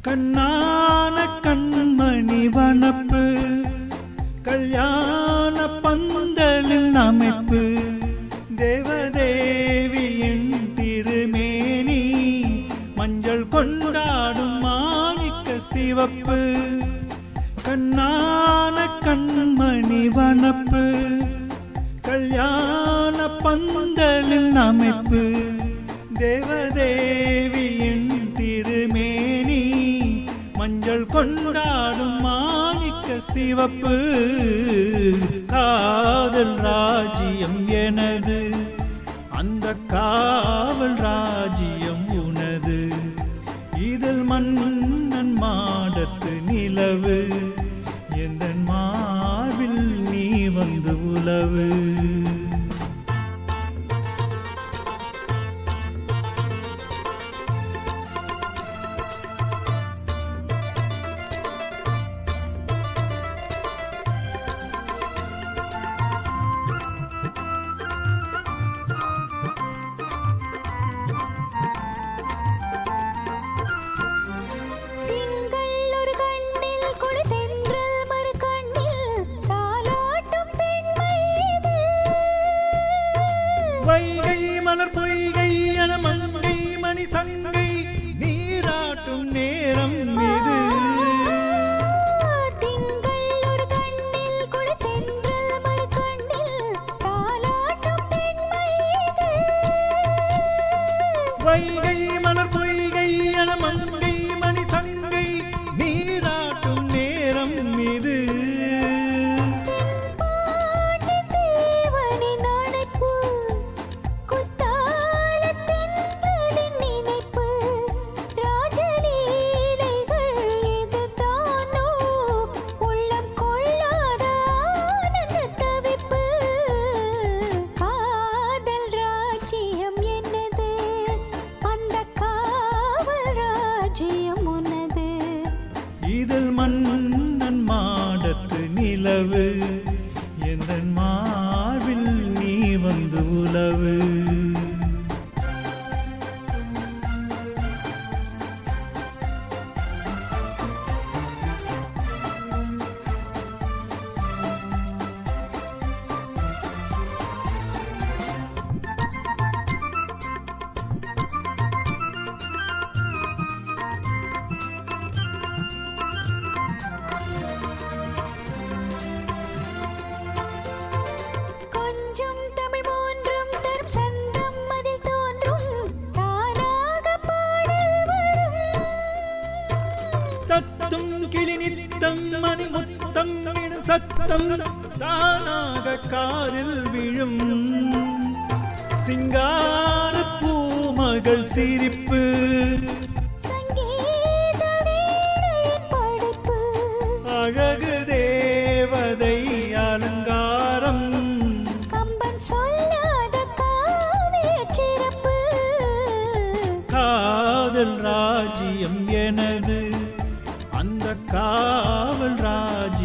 கண்ணான கண்மணி வனப்பு கல்யாண பந்தலின் அமைப்பு தேவதேவியின் திருமேனி மஞ்சள் கொண்டாடும் மாணிக்க சிவப்பு கண்ணான கண்மணி வனப்பு கல்யாண பந்தலின் அமைப்பு தேவதேவியின் திருமேனி மஞ்சள் கொண்டாடும் மாணிக்க சிவப்பு காதல் ராஜ்யம் எனது அந்த காவல் ராஜ்யம் உனது இதில் மன்னன் மாடத்து நிலவு எந்த மார்பில் நீ வந்து உலவு வைகை மலர் பொய்கை என மங்கை மணி சங்கை நீராட்டும் நேரம் இது வைகை மலர் பொய்கை என மங்கை மணி சங்கை நீராட்டும் நேரம் இது இதில் மன்னன் மாடத்து நிலவு எந்த மார்பில் நீ வந்து உலவு தத்தும் கிளி நித்தம் மணி முத்தம் இடும் சத்தம் தானாக காதில் விழும் சிங்கார பூமகள் சிரிப்பு அழகு தேவதை அலங்காரம் காதல் ராஜ்யம் எனது அந்த காவல் ராஜ்யம்